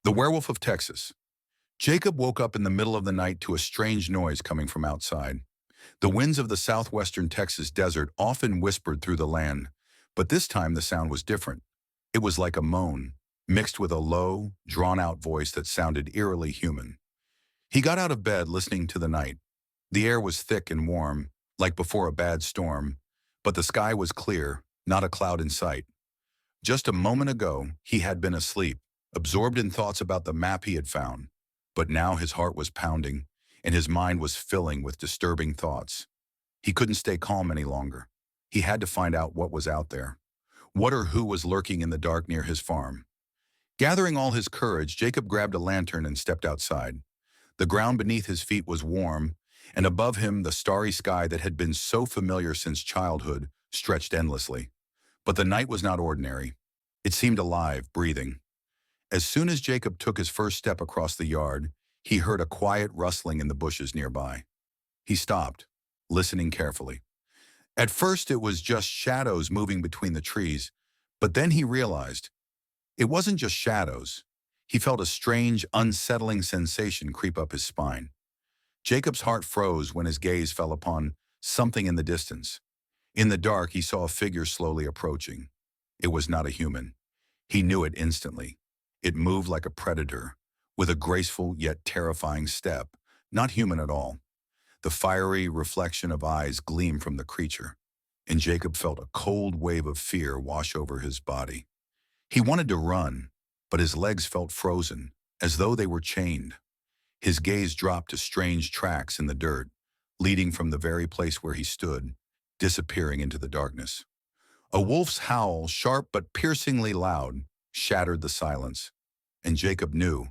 The Werewolf of Texas. Jacob woke up in the middle of the night to a strange noise coming from outside. The winds of the southwestern Texas desert often whispered through the land, but this time the sound was different. It was like a moan, mixed with a low, drawn-out voice that sounded eerily human. He got out of bed listening to the night. The air was thick and warm, like before a bad storm, but the sky was clear, not a cloud in sight. Just a moment ago, he had been asleep, absorbed in thoughts about the map he had found. But now his heart was pounding, and his mind was filling with disturbing thoughts. He couldn't stay calm any longer. He had to find out what was out there. What or who was lurking in the dark near his farm. Gathering all his courage, Jacob grabbed a lantern and stepped outside. The ground beneath his feet was warm, and above him the starry sky that had been so familiar since childhood stretched endlessly. But the night was not ordinary. It seemed alive, breathing. As soon as Jacob took his first step across the yard, he heard a quiet rustling in the bushes nearby. He stopped, listening carefully. At first it was just shadows moving between the trees, but then he realized it wasn't just shadows. He felt a strange, unsettling sensation creep up his spine. Jacob's heart froze when his gaze fell upon something in the distance. In the dark, he saw a figure slowly approaching. It was not a human. He knew it instantly. It moved like a predator, with a graceful yet terrifying step, not human at all. The fiery reflection of eyes gleamed from the creature, and Jacob felt a cold wave of fear wash over his body. He wanted to run, but his legs felt frozen, as though they were chained. His gaze dropped to strange tracks in the dirt, leading from the very place where he stood, disappearing into the darkness. A wolf's howl, sharp but piercingly loud, shattered the silence, and Jacob knew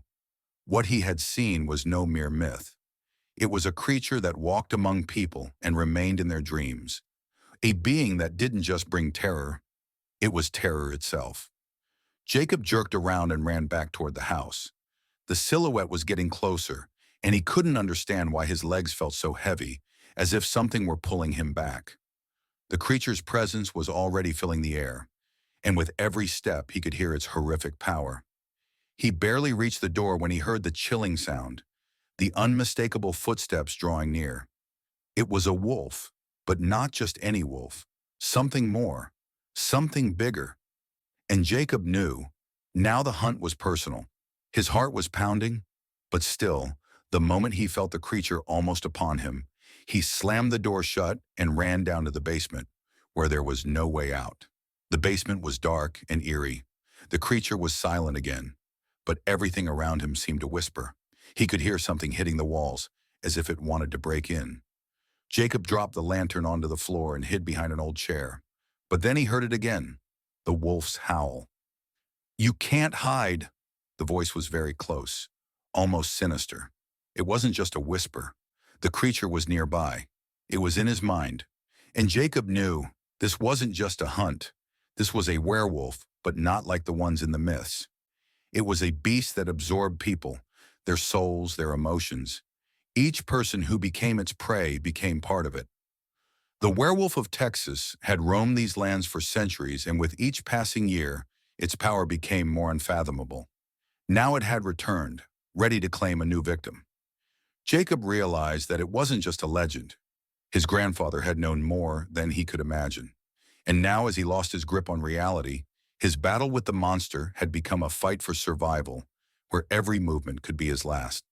what he had seen was no mere myth. It was a creature that walked among people and remained in their dreams, a being that didn't just bring terror, it was terror itself. Jacob jerked around and ran back toward the house. The silhouette was getting closer, and he couldn't understand why his legs felt so heavy, as if something were pulling him back. The creature's presence was already filling the air, and with every step he could hear its horrific power. He barely reached the door when he heard the chilling sound, the unmistakable footsteps drawing near. It was a wolf, but not just any wolf. Something more, something bigger. And Jacob knew, now the hunt was personal. His heart was pounding, but still, the moment he felt the creature almost upon him, he slammed the door shut and ran down to the basement, where there was no way out. The basement was dark and eerie. The creature was silent again, but everything around him seemed to whisper. He could hear something hitting the walls, as if it wanted to break in. Jacob dropped the lantern onto the floor and hid behind an old chair. But then he heard it again, the wolf's howl. "You can't hide." The voice was very close, almost sinister. It wasn't just a whisper. The creature was nearby. It was in his mind. And Jacob knew this wasn't just a hunt. This was a werewolf, but not like the ones in the myths. It was a beast that absorbed people, their souls, their emotions. Each person who became its prey became part of it. The Werewolf of Texas had roamed these lands for centuries, and with each passing year, its power became more unfathomable. Now it had returned, ready to claim a new victim. Jacob realized that it wasn't just a legend. His grandfather had known more than he could imagine. And now, as he lost his grip on reality, his battle with the monster had become a fight for survival, where every movement could be his last.